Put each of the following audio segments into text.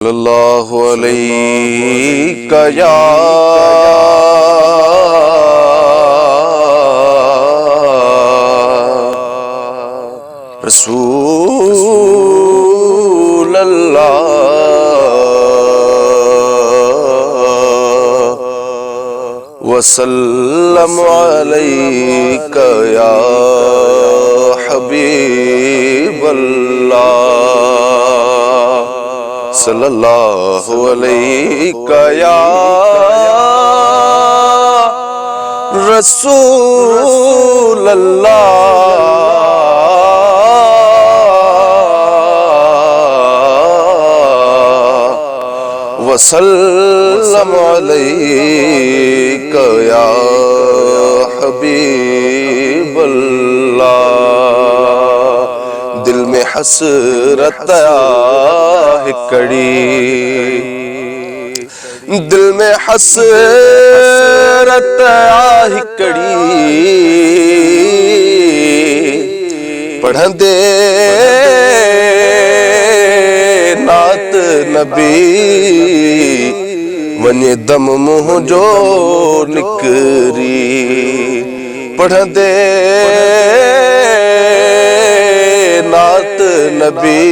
सल्लल्लाहु अलैका या रसूल अल्लाह वसल्लम अलैका या हबीब अल्लाह सल्लल्लाहु अलैका या रसूल अल्लाह वसल्लम अलैका या हबीब अल्लाह। दिल में हसरत हिकड़ी, दिल में हसरत हिकड़ी, पढ़ंदे नात नबी वने दम मुँह जो निकरी। पढ़ंदे नात नबी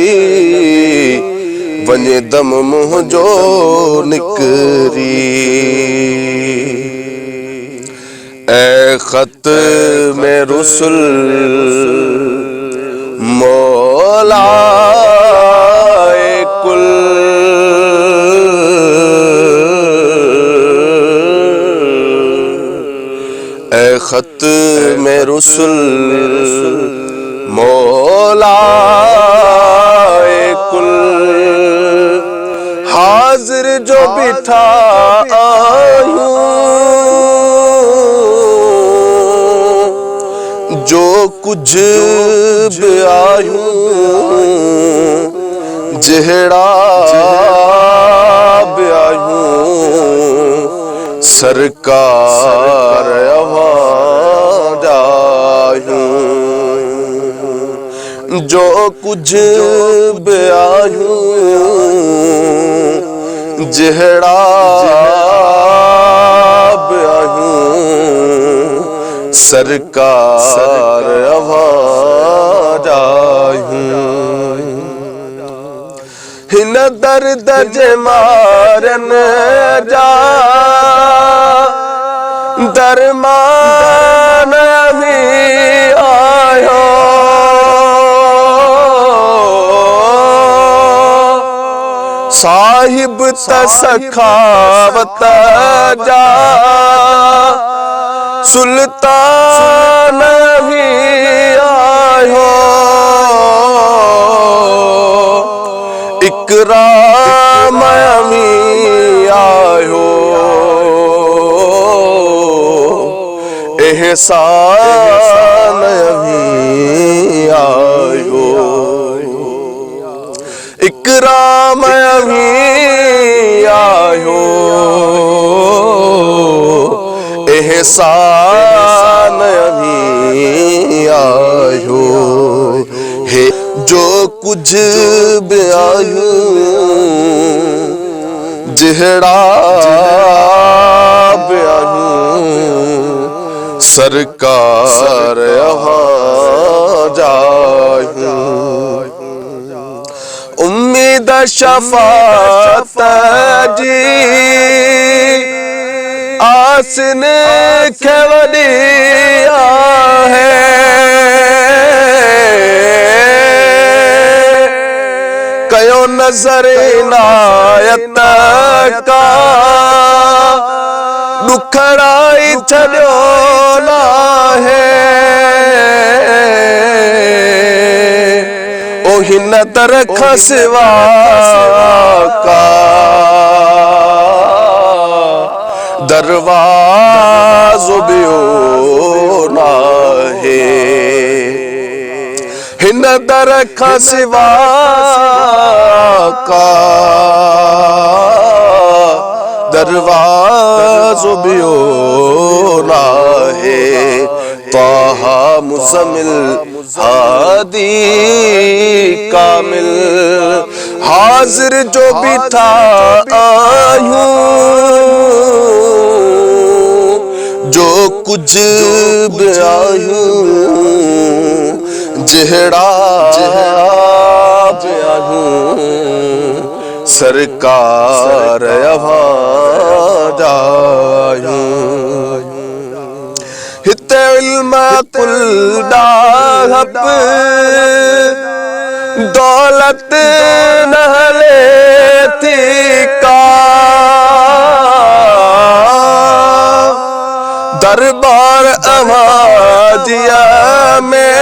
वने दम मुँह जो निकरी। ए खत में रुसुल मौला कुल, ए खत में रुसुल मौला कुल, हाजिर जो बिठा आयूं, जो कुछ भी आयूं, जेहड़ा भी आयूं, सरकार जो कुछ भी आयूं, जेहड़ा भी आयूं, सरकार हिन दर्द जे मारन जा दरमान भी आयो। साहिब तसखावत जा सुल्तान भी आयो। इकराम भी आयो, एहसान भी आयो। इकराम भी आयो, एहसान भी आयो। हे जो कुछ भी आयूं, जेहड़ा भी आयूं, सरकार जायूं। उम्मीद शफात जी आसन खेवड़ी है। कयो नजर इनायत का दुखड़ाई छड़ो ना है। ओहिन तरख सिवा का दरवाज़ो बियो ना है। हिन तरख सिवा का दरवाज़ो बियो ना है। ताहा मुज़म्मिल हादी कामिल हाजिर जो बिठा आयूं, जो कुछ आयूं, जेड़ा सरकार हिते इल्म कुल डाहब दौलत नहले थी का दरबार अमादिया में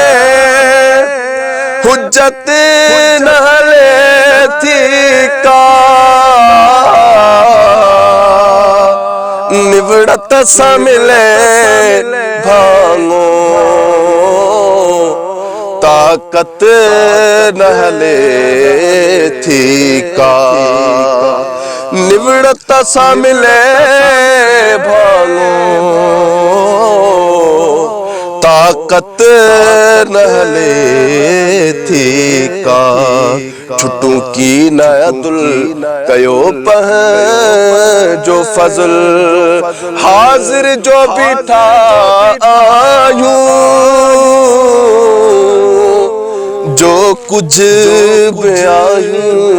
हुज्जत नहले थी का निवड़त सा मिले भांगो ताकत नहले थी का निवड़त सा मिले भांगो ताकत नहले थी का छुटू की नयदुल कयो पह जो फजल हाजिर जो बिठा आयूं, जो कुछ आयूं,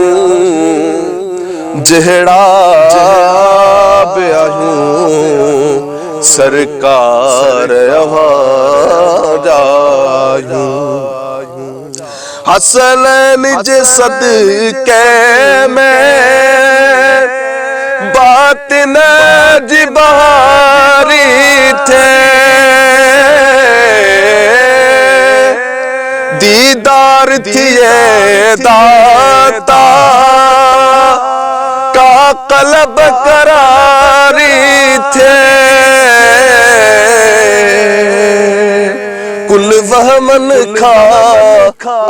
जेड़ा आयूं सरकार हसनैन जे सदके में बातिन जी बहारी थे दीदार थिए दाता का कलब करारी थे कुल वह मन खा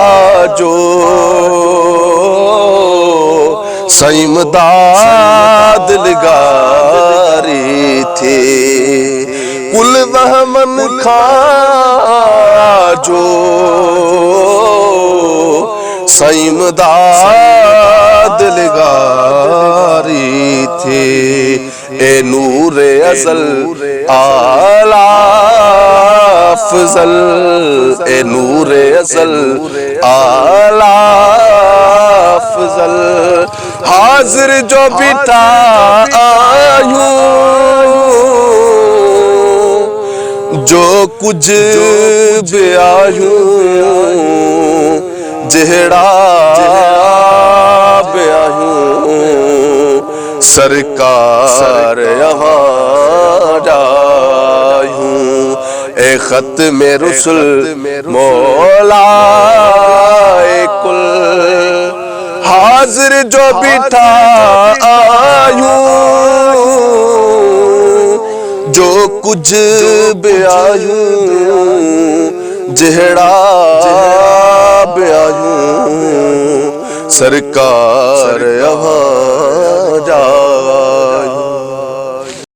आजो सईमदाद लगारी थे कुल वह मन खा जो सईमदाद लगारी थे ए नूरे असल आला अफजल ए नूरे असल आला अफजल हाजिर जो बिठा आयूं, जो कुछ आयूं, जेड़ा आयूं सरकार ए खत में रुसल मौला कुल हाजिर जो बिठा आयूं, जो कुछ आयूं, जेड़ा आयूं सरकार जा